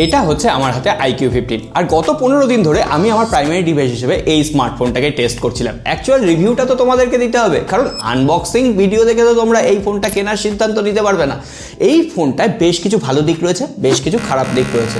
এটা হচ্ছে আমার হাতে iQ15 আর গত 15 দিন ধরে আমি আমার প্রাইমারি ডিভাইস হিসেবে এই স্মার্টফোনটাকে টেস্ট করছিলাম। অ্যাকচুয়াল রিভিউটা তো তোমাদেরকে দিতে হবে, কারণ আনবক্সিং ভিডিও দেখে তো তোমরা এই ফোনটা কেনার সিদ্ধান্ত নিতে পারবে না। এই ফোনটায় বেশ কিছু ভালো দিক রয়েছে, বেশ কিছু খারাপ দিক রয়েছে,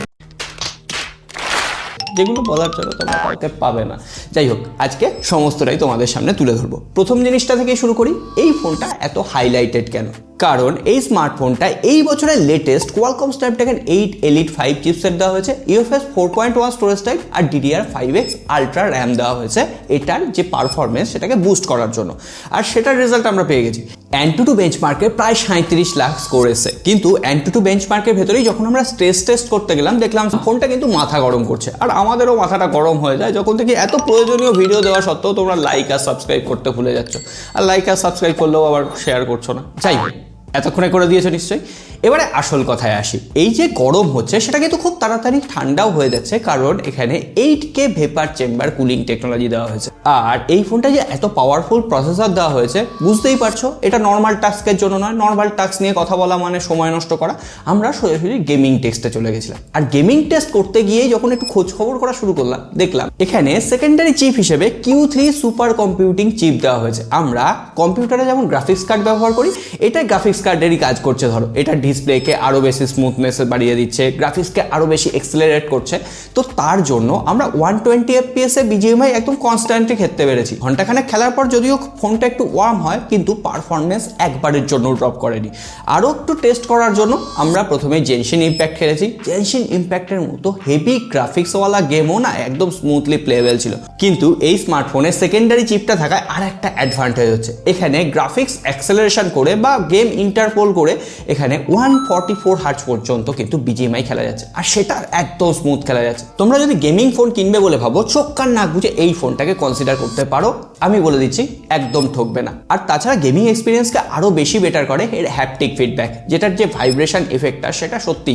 যেগুলো বলার জন্য তোমরা কাউকে পাবে না। যাই হোক, আজকে সমস্তটাই তোমাদের সামনে তুলে ধরবো। প্রথম জিনিসটা থেকে শুরু করি, এই ফোনটা এত হাইলাইটেড কেন? কারণ এই স্মার্টফোনটা এই বছরের latest Qualcomm Snapdragon 8 elite 5 chipset দেওয়া হয়েছে, UFS 4.1 স্টোরেজ টাইপ আর DDR5X আলট্রা র্যাম দেওয়া হয়েছে এটার যে পারফরমেন্স সেটাকে বুস্ট করার জন্য, আর সেটার রেজাল্ট আমরা পেয়ে গেছি। AnTuTu বেঞ্চমার্কে প্রায় 37 লাখ স্কোর এসেছে, কিন্তু AnTuTu বেঞ্চমার্কের ভেতরেই যখন আমরা স্ট্রেস টেস্ট করতে গেলাম দেখলাম ফোনটা কিন্তু মাথা গরম করছে, আর আমাদেরও মাথাটা গরম হয়ে যায় যখন থেকে এত প্রয়োজনীয় ভিডিও দেওয়া সত্ত্বেও তোমরা লাইক আর সাবস্ক্রাইব করতে ভুলে যাচ্ছ, আর লাইক আর সাবস্ক্রাইব করলেও আবার শেয়ার করছো না। যাই হোক, এতক্ষণে করে দিয়েছো নিশ্চয়ই। এবারে আসল কথায় আসি, এই যে গরম হচ্ছে সেটা কিন্তু খুব তাড়াতাড়ি ঠান্ডাও হয়ে যাচ্ছে, কারণ এখানে 8K vapour chamber cooling technology দেওয়া হয়েছে। আর এই ফোনটা যে এত পাওয়ারফুল প্রসেসর দেওয়া হয়েছে বুঝতেই পারছো, এটা নর্মাল টাস্কের জন্য নয়। নর্মাল টাস্ক নিয়ে কথা বলা মানে সময় নষ্ট করা। আমরা সোজাসুজি গেমিং টেস্টে চলে গেছিলাম, আর গেমিং টেস্ট করতে গিয়ে যখন একটু খোঁজ খবর করা শুরু করলাম দেখলাম এখানে সেকেন্ডারি চিপ হিসেবে Q3 সুপার কম্পিউটিং চিপ দেওয়া হয়েছে। আমরা কম্পিউটারে যেমন গ্রাফিক্স কার্ড ব্যবহার করি, এটা গ্রাফিক্স কার্ডেরই কাজ করছে। ধরো এটা ডিসপ্লেকে আরো বেশি স্মুথনেস বাড়িয়ে দিচ্ছে, গ্রাফিক্সকে আরো বেশি এক্সেলারেট করছে। তো তার জন্য আমরা 120 FPS এ BGMI একদম কনস্ট্যান্টলি খেলতে পেরেছি। ঘন্টাখানেক খেলার পর যদিও ফোনটা একটু ওয়ার্ম হয়, কিন্তু পারফরমেন্স একবারের জন্য ড্রপ করেনি। আরও একটু টেস্ট করার জন্য আমরা প্রথমে জেনশিন ইম্প্যাক্ট খেলেছি। জেনশিন ইম্প্যাক্টের মতো হেভি গ্রাফিক্সওয়ালা গেমও না একদম স্মুথলি প্লেবেল ছিল। কিন্তু এই স্মার্টফোনে সেকেন্ডারি চিপটা থাকায় আর একটা অ্যাডভান্টেজ হচ্ছে, এখানে গ্রাফিক্স অ্যাক্সেলারেশন করে বা গেম ইন্টারপোল করে এখানে 144 হার্টজ পর্যন্ত কিন্তু BGMI খেলা যাচ্ছে, আর সেটা একদম স্মুথ খেলা যাচ্ছে। তোমরা যদি গেমিং ফোন কিনবে বলে ভাবো, চোখ কান নাক বুঝে এই ফোনটাকে কনসিডার করতে পারো। আমি বলে দিচ্ছি একদম ঠকবে না। আর তাছাড়া গেমিং এক্সপিরিয়েন্সকে আরও বেশি বেটার করে এর হ্যাপটিক ফিডব্যাক, যেটার যে ভাইব্রেশন এফেক্টটা সেটা সত্যি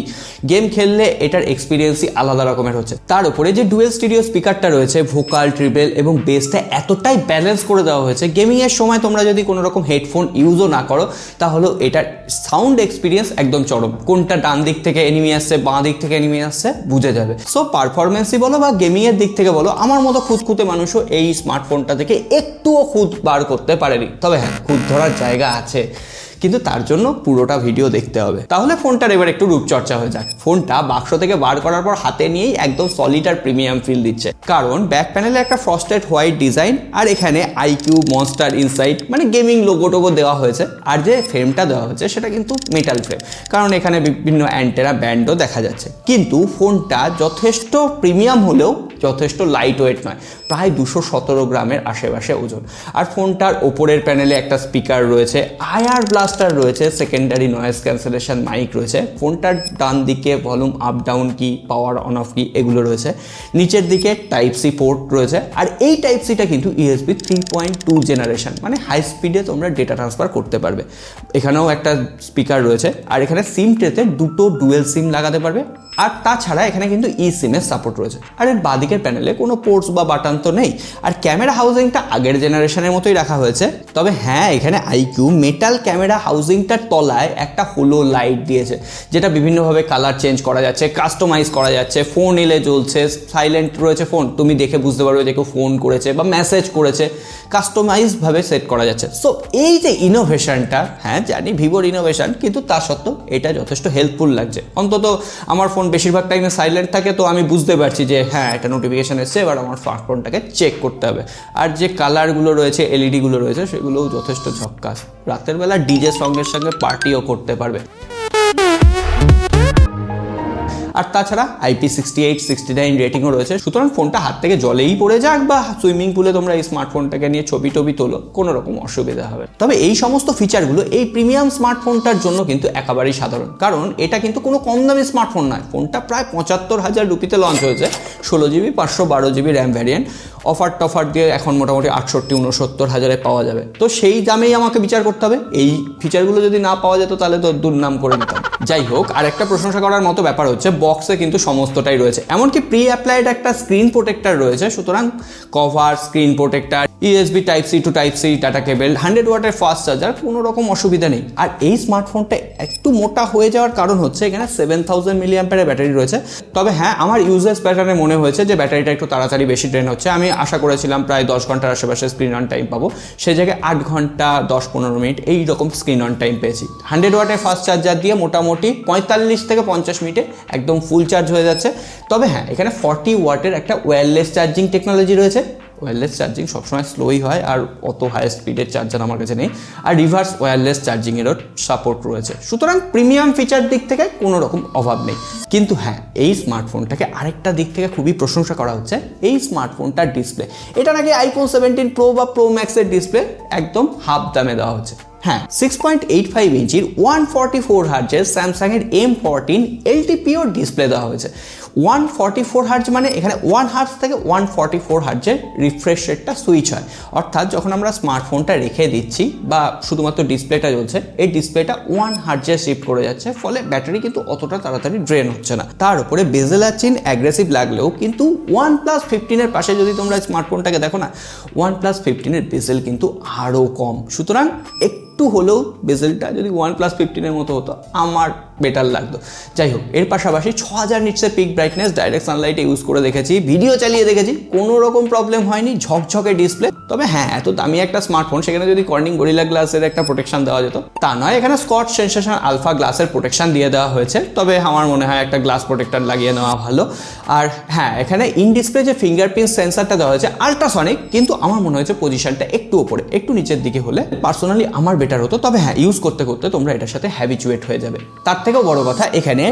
গেম খেললে এটার এক্সপিরিয়েন্সই আলাদা রকমের হচ্ছে। তার উপরে যে ডুয়েল স্টিরিও স্পিকারটা রয়েছে, ভোকাল, ট্রিবেল এবং বেসটা এতটাই ব্যালেন্স করে দেওয়া হয়েছে, গেমিংয়ের সময় তোমরা যদি কোনো রকম হেডফোন ইউজও না করো তাহলেও এটার সাউন্ড এক্সপিরিয়েন্স একদম চরম। কোনটা ডান দিক থেকে এনিমি আসছে, বাঁ দিক থেকে এনিমি আসছে বুঝে যাবে। সো পারফরমেন্সই বলো বা গেমিংয়ের দিক থেকে বলো, আমার মতো খুঁতখুঁতে মানুষও এই স্মার্টফোনটা থেকে একটুও খুঁত বার করতে পারেনি। তবে হ্যাঁ, খুঁত ধরার জায়গা আছে, কিন্তু তার জন্য পুরোটা ভিডিও দেখতে হবে। তাহলে ফোনটার এবার একটু রূপচর্চা হয়ে যায়। ফোনটা বাক্স থেকে বার করার পর হাতে নিয়েই একদম সলিড আর প্রিমিয়াম ফিল দিচ্ছে, কারণ ব্যাক প্যানেলে একটা ফ্রস্টেড হোয়াইট ডিজাইন, আর এখানে IQ মনস্টার ইনসাইট মানে গেমিং লোগো টোগো দেওয়া হয়েছে। আর যে ফ্রেমটা দেওয়া হয়েছে সেটা কিন্তু মেটাল ফ্রেম, কারণ এখানে বিভিন্ন অ্যান্টেনা ব্যান্ডও দেখা যাচ্ছে। কিন্তু ফোনটা যথেষ্ট প্রিমিয়াম হলেও যথেষ্ট লাইট ওয়েট নয়, প্রায় 217 গ্রামের আশেপাশে ওজন। আর ফোনটার ওপরের প্যানেলে একটা স্পিকার রয়েছে, IR ব্লাস্টার রয়েছে, সেকেন্ডারি নয়েজ ক্যান্সেলেশন মাইক রয়েছে। ফোনটার ডান দিকে ভলিউম আপ ডাউন কি, পাওয়ার অন অফ কি এগুলো রয়েছে। নিচের দিকে Type-C পোর্ট রয়েছে, আর এই Type-Cটা কিন্তু USB 3.2 জেনারেশন, মানে হাই স্পিডে তোমরা ডেটা ট্রান্সফার করতে পারবে। এখানেও একটা স্পিকার রয়েছে, আর এখানে সিম ট্রেতে দুটো ডুয়েল সিম লাগাতে পারবে। আর তাছাড়া এখানে কিন্তু eSIM-এর সাপোর্ট রয়েছে। আর এর বাঁদিকের প্যানেলে কোনো পোর্টস বা বাটন তো নেই, আর ক্যামেরা হাউজিংটা আগের জেনারেশনের মতোই রাখা হয়েছে। তবে হ্যাঁ, এখানে IQ মেটাল ক্যামেরা হাউজিংটার তলায় একটা হোলো লাইট দিয়েছে, যেটা বিভিন্নভাবে কালার চেঞ্জ করা যাচ্ছে, কাস্টমাইজ করা যাচ্ছে। ফোন এলে জ্বলছে, সাইলেন্ট রয়েছে ফোন, তুমি দেখে বুঝতে পারবে যে কেউ ফোন করেছে বা মেসেজ করেছে, কাস্টমাইজভাবে সেট করা যাচ্ছে। সো এই যে ইনোভেশনটা, হ্যাঁ জানি ভিভোর ইনোভেশন, কিন্তু তা সত্ত্বেও এটা যথেষ্ট হেল্পফুল লাগছে। অন্তত আমার ফোন বেশিরভাগ টাইমে সাইলেন্ট থাকে, তো আমি বুঝতে পারছি যে হ্যাঁ একটা নোটিফিকেশান এসছে, এবার আমার স্মার্টফোনটাকে চেক করতে হবে। আর যে কালারগুলো রয়েছে, LED-গুলো রয়েছে, সেগুলোও যথেষ্ট ঝক্কাস। রাতের বেলা ডিজে সঙ্গের সঙ্গে পার্টিও করতে পারবে। আর তাছাড়া IP68, 69 রেটিংও রয়েছে। সুতরাং ফোনটা হাত থেকে জলেই পড়ে যাক বা সুইমিং পুলে তোমরা এই স্মার্টফোনটাকে নিয়ে ছবি তোলো, কোনো রকম অসুবিধা হবে। তবে এই সমস্ত ফিচারগুলো এই প্রিমিয়াম স্মার্টফোনটার জন্য কিন্তু একেবারেই সাধারণ, কারণ এটা কিন্তু কোনো কম দামি স্মার্টফোন নয়। ফোনটা প্রায় 75,000 রুপিতে লঞ্চ হয়েছে, 16GB 512GB RAM variant. Offer টফার দিয়ে এখন মোটামুটি 68-69 হাজারে পাওয়া যাবে। তো সেই দামেই আমাকে বিচার করতে হবে। এই ফিচারগুলো যদি না পাওয়া যেত তাহলে তো দুর্নাম করে নিতাম। যাই হোক, আর একটা প্রশংসা করার মতো ব্যাপার হচ্ছে বক্সে কিন্তু সমস্তটাই রয়েছে, এমনকি প্রি অ্যাপ্লাইড একটা স্ক্রিন প্রোটেক্টর রয়েছে। সুতরাং cover, screen protector, USB type C to type C data cable, 100 ওয়াটের ফাস্ট চার্জার, কোনো রকম অসুবিধা নেই। আর এই স্মার্টফোনটা একটু মোটা হয়ে যাওয়ার কারণ হচ্ছে এখানে 7000 মিলিঅ্যাম্পিয়ারের ব্যাটারি রয়েছে। তবে হ্যাঁ, আমার ইউজেস প্যাটার্নে মনে হয়েছে যে ব্যাটারিটা একটু তাড়াতাড়ি বেশি ড্রেন হচ্ছে। আমি আশা করেছিলাম প্রায় 10 ঘন্টার আশেপাশে স্ক্রিন অন টাইম পাবো, সেই জায়গায় 8 ঘন্টা 10-15 মিনিট এই রকম স্ক্রিন অন টাইম পেয়েছি। 100 ওয়াটের ফাস্ট চার্জার দিয়ে মোটামুটি 45 থেকে 50 মিনিটে একদম ফুল চার্জ হয়ে যাচ্ছে। তবে হ্যাঁ, এখানে 40 ওয়াটের একটা ওয়্যারলেস চার্জিং টেকনোলজি রয়েছে। ওয়্যারলেস চার্জিং সবসময় স্লোই হয়, আর অত হাই স্পিডের চার্জার আমার কাছে নেই। আর রিভার্স ওয়্যারলেস চার্জিংয়েরও সাপোর্ট রয়েছে, সুতরাং প্রিমিয়াম ফিচার দিক থেকে কোনো রকম অভাব নেই। কিন্তু হ্যাঁ, এই স্মার্টফোনটাকে আরেকটা দিক থেকে খুবই প্রশংসা করা হচ্ছে, এই স্মার্টফোনটার ডিসপ্লে। এটা নাকি আইফোন 17 প্রো বা প্রো ম্যাক্সের ডিসপ্লে একদম হাফ দামে দেওয়া হচ্ছে। হ্যাঁ, 6.85 ইঞ্চির 144 হার্জের স্যামসাংয়ের M14 LTPO ডিসপ্লে দেওয়া হয়েছে। 144 হার্জ মানে এখানে 1 হার্জ থেকে 144 হার্জের রিফ্রেশ রেটটা সুইচ হয়। অর্থাৎ যখন আমরা স্মার্টফোনটা রেখে দিচ্ছি বা শুধুমাত্র ডিসপ্লেটা জ্বলছে, এই ডিসপ্লেটা 1 হার্জে শিফট করে যাচ্ছে, ফলে ব্যাটারি কিন্তু অতটা তাড়াতাড়ি ড্রেন হচ্ছে না। তার উপরে বেজেল আর চিন অ্যাগ্রেসিভ লাগলেও কিন্তু OnePlus 15-এর পাশে যদি তোমরা স্মার্টফোনটাকে দেখো না, OnePlus 15-এর বেজেল কিন্তু আরও কম। সুতরাং একটু হলেও বেজেলটা যদি OnePlus 15-এর মতো হতো আমার বেটার লাগতো। যাই হোক, এর পাশাপাশি 6000 নিটসের পিক ব্রাইটনেস ডাইরেক্ট সানলাইটে ইউজ করে দেখেছি, ভিডিও চালিয়ে দেখেছি, কোনো রকম প্রবলেম হয়নি, ঝকঝকে ডিসপ্লে। তবে হ্যাঁ, এত দামি একটা স্মার্টফোন, সেখানে যদি কর্নিং গরিলা গ্লাসের একটা প্রোটেকশন দেওয়া যেত, তা নয়, এখানে স্কচ সেনসেশন আলফা গ্লাসের প্রোটেকশন দিয়ে দেওয়া হয়েছে। তবে আমার মনে হয় একটা গ্লাস প্রোটেক্টর লাগিয়ে নেওয়া ভালো। আর হ্যাঁ, এখানে ইন ডিসপ্লে যে ফিঙ্গারপ্রিন্ট সেন্সারটা দেওয়া হয়েছে আল্ট্রাসনিক, কিন্তু আমার মনে হয়েছে পজিশনটা একটু ওপরে, একটু নিচের দিকে হলে পার্সোনালি আমার বেটার হতো। তবে হ্যাঁ, ইউজ করতে করতে তোমরা এটার সাথে হ্যাবিচুয়েট হয়ে যাবে। তার থেকেও বড় কথা, এখানে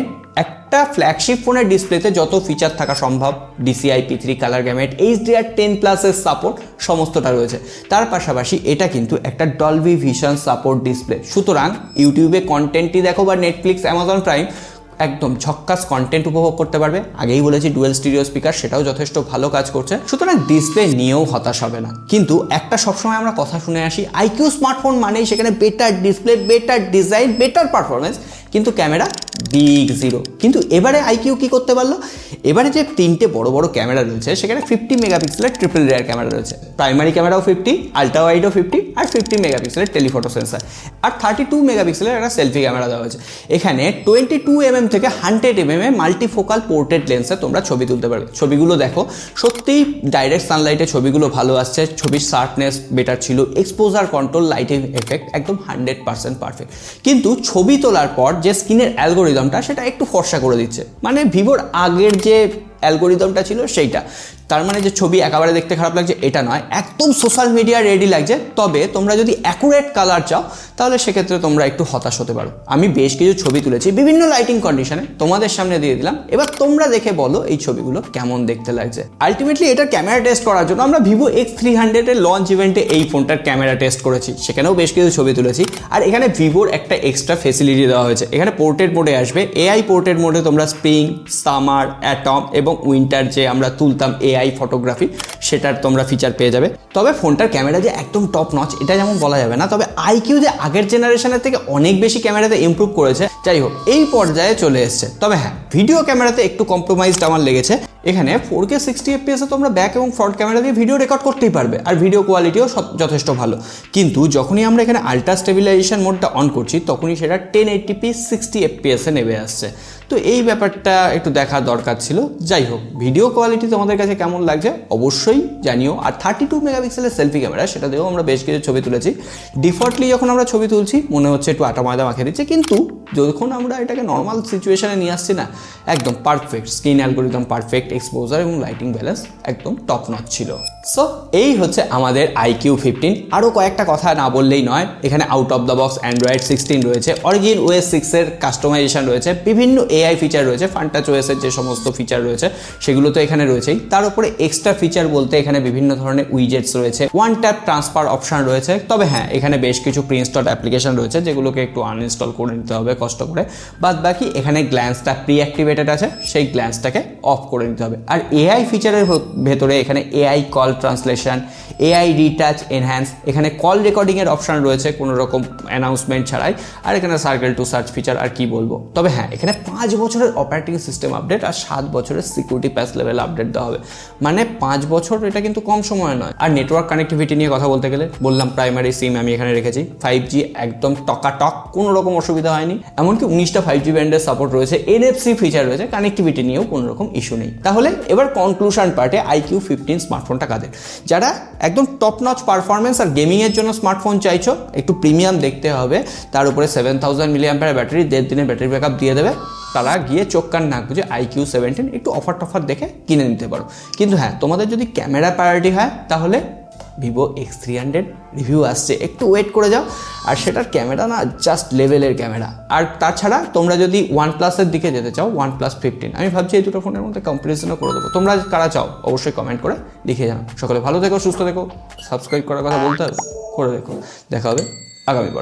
একটা ফ্ল্যাগশিপ ফোনের ডিসপ্লেতে যত ফিচার থাকা সম্ভব, DCI P3 কালার গ্যামেট, HDR10+এর সাপোর্ট সমস্তটা রয়েছে। তার পাশাপাশি এটা কিন্তু একটা ডলবি ভিশন সাপোর্ট ডিসপ্লে। সুতরাং ইউটিউবে কন্টেন্টই দেখো বা নেটফ্লিক্স, অ্যামাজন প্রাইম, একদম ঝক্কাস কন্টেন্ট উপভোগ করতে পারবে। আগেই বলেছি ডুয়েল স্টিরিও স্পিকার, সেটাও যথেষ্ট ভালো কাজ করছে। সুতরাং ডিসপ্লে নিয়েও হতাশ হবে না। কিন্তু একটা সবসময় আমরা কথা শুনে আসি, আইকিউ স্মার্টফোন মানেই সেখানে better display, better design, better performance, কিন্তু ক্যামেরা বিগ জিরো। কিন্তু এবারে আইকিউ কি করতে পারলো, এবারে যে 3টে বড় বড় ক্যামেরা রয়েছে, সেখানে 50 মেগাপিক্সেলের ট্রিপল রেয়ার ক্যামেরা রয়েছে, প্রাইমারি ক্যামেরাও 50, আল্ট্রা ওয়াইডও 50, আর 50 মেগাপিক্সেলের টেলিফটো সেন্সার, আর 32 মেগাপিক্সেলের একটা সেলফি ক্যামেরা দেওয়া হয়েছে। এখানে 22mm থেকে 100mm মাল্টিফোকাল পোর্ট্রেট লেন্সে তোমরা ছবি তুলতে পারবে। ছবিগুলো দেখো, সত্যিই ডাইরেক্ট সানলাইটে ছবিগুলো ভালো আসছে, ছবির শার্পনেস বেটার ছিল, এক্সপোজার কন্ট্রোল, লাইটিং এফেক্ট একদম 100% পারফেক্ট। কিন্তু ছবি তোলার পর যে স্ক্রিনের অ্যালগোরিদমটা, সেটা একটু ফর্সা করে দিচ্ছে। মানে ভিভোর আগের যে অ্যালগোরিদমটা ছিল সেইটা, তার মানে যে ছবি একেবারে দেখতে খারাপ লাগছে এটা নয়, একদম সোশ্যাল মিডিয়া রেডি লাগছে। তবে তোমরা যদি অ্যাকুরেট কালার চাও, তাহলে সেক্ষেত্রে তোমরা একটু হতাশ হতে পারো। আমি বেশ কিছু ছবি তুলেছি বিভিন্ন লাইটিং কন্ডিশনে, তোমাদের সামনে দিয়ে দিলাম, এবার তোমরা দেখে বলো এই ছবিগুলো কেমন দেখতে লাগছে। আলটিমেটলি এটার ক্যামেরা টেস্ট করার জন্য আমরা ভিভো X300 এর লঞ্চ ইভেন্টে এই ফোনটার ক্যামেরা টেস্ট করেছি, সেখানেও বেশ কিছু ছবি তুলেছি। আর এখানে ভিভোর একটা এক্সট্রা ফেসিলিটি দেওয়া হয়েছে, এখানে পোর্ট্রেট মোডে আসবে। AI পোর্ট্রেট মোডে তোমরা স্প্রিং, সামার, অ্যাটম এবং উইন্টার যে আমরা তুলতাম AI ফটোগ্রাফি, সেটার তোমরা ফিচার পেয়ে যাবে। তবে ফোনটার ক্যামেরা যে একদম টপ নচ এটা যেমন বলা যাবে না, তবে আইকিউ যে আগের জেনারেশনের থেকে অনেক বেশি ক্যামেরাতে ইমপ্রুভ করেছে, যাই হোক এই পর্যায়ে চলে এসছে। তবে হ্যাঁ, ভিডিও ক্যামেরাতে একটু কম্প্রোমাইজড আমার লেগেছে। এখানে 4K 60 FPS তোমরা ব্যাক এবং ফ্রন্ট ক্যামেরা দিয়ে ভিডিও রেকর্ড করতেই পারবে, আর ভিডিও কোয়ালিটিও যথেষ্ট ভালো। কিন্তু যখনই আমরা এখানে আল্ট্রা স্টেবিলাইজেশন মোডটা অন করছি, তখনই সেটা 1080p 60 FPS নেমে আসছে। তো এই ব্যাপারটা একটু দেখা দরকার ছিল। যাই হোক, ভিডিও কোয়ালিটি তোমাদের কাছে কেমন লাগছে অবশ্যই জানিও। আর 32 মেগাপিক্সেলের সেলফি ক্যামেরা, সেটা দিয়েও আমরা বেশ কিছু ছবি তুলেছি। ডিফল্টলি যখন আমরা ছবি তুলছি মনে হচ্ছে একটু আটা ময়দা মাখিয়ে দিচ্ছে, কিন্তু যখন আমরা এটাকে নর্মাল সিচুয়েশনে নিয়ে আসছি না, একদম perfect screen algorithm, perfect exposure এবং লাইটিং ব্যালেন্স একদম টপ নচ ছিল। সো এই হচ্ছে আমাদের iQOO 15। আরও কয়েকটা কথা না বললেই নয়, এখানে out of the box Android 16 রয়েছে, অরিজিন OS 6-এর কাস্টমাইজেশন রয়েছে, বিভিন্ন AI ফিচার রয়েছে, ফান্টাচ OS-এর যে সমস্ত ফিচার রয়েছে সেগুলো তো এখানে রয়েছেই। তার উপরে এক্সট্রা ফিচার বলতে এখানে বিভিন্ন ধরনের উইজেটস রয়েছে, ওয়ান ট্যাপ ট্রান্সফার অপশন রয়েছে। তবে হ্যাঁ, এখানে বেশ কিছু প্রি ইনস্টলড অ্যাপ্লিকেশন রয়েছে যেগুলোকে একটু আনইনস্টল করে নিতে হবে কষ্ট করে। বাদ বাকি এখানে গ্ল্যান্সটা প্রি অ্যাক্টিভেটেড আছে, সেই গ্ল্যান্সটাকে অফ করে নিতে হবে। আর AI ফিচারের ভেতরে এখানে AI call translation, AI retouch enhance, এখানে কল রেকর্ডিংয়ের অপশন রয়েছে কোনো রকম অ্যানাউন্সমেন্ট ছাড়াই। আর এখানে সার্কেল টু সার্চ ফিচার, আর কি বলবো। তবে হ্যাঁ, এখানে 5 5 বছরের অপারেটিং সিস্টেম আপডেট আর 7 বছরের সিকিউরিটি প্যাচ লেভেল আপডেট দেওয়া হবে। মানে 5 বছর, এটা কিন্তু কম সময় নয়। আর নেটওয়ার্ক কানেক্টিভিটি নিয়ে কথা বলতে গেলে বললাম প্রাইমারি সিম আমি এখানে রেখেছি, 5G একদম টকাটক, কোনো রকম অসুবিধা হয়নি। এমনকি 19টা 5G ব্যান্ডের সাপোর্ট রয়েছে, NFC ফিচার রয়েছে, কানেক্টিভিটি নিয়েও কোনো রকম ইস্যু নেই। তাহলে এবার কনক্লুশন পার্টে iQOO 15 স্মার্টফোনটা কাদের? যারা একদম টপ নচ পারফরমেন্স আর গেমিংয়ের জন্য স্মার্টফোন চাইছো, একটু প্রিমিয়াম দেখতে হবে, তার উপরে 7000 mAh ব্যাটারি, 1.5 দিনের ব্যাটারি ব্যাকআপ দিয়ে দেবে, তারা গিয়ে চোখ কান নাক বুঝে iQOO 17 একটু অফার টফার দেখে কিনে নিতে পারো। কিন্তু হ্যাঁ, তোমাদের যদি ক্যামেরা প্রায়োরিটি হয় তাহলে ভিভো X300 রিভিউ আসছে, একটু ওয়েট করে যাও। আর সেটার ক্যামেরা না জাস্ট লেভেলের ক্যামেরা। আর তাছাড়া তোমরা যদি OnePlus-এর দিকে যেতে চাও, OnePlus 15, আমি ভাবছি এই দুটো ফোনের মধ্যে কম্পারিজনও করে দেবো। তোমরা কারা চাও অবশ্যই কমেন্ট করে লিখে জানাও। সকলে ভালো থেকো, সুস্থ থেকো, সাবস্ক্রাইব করার কথা বলতে হবে, করে দেখো। দেখা হবে আগামী পর্বে।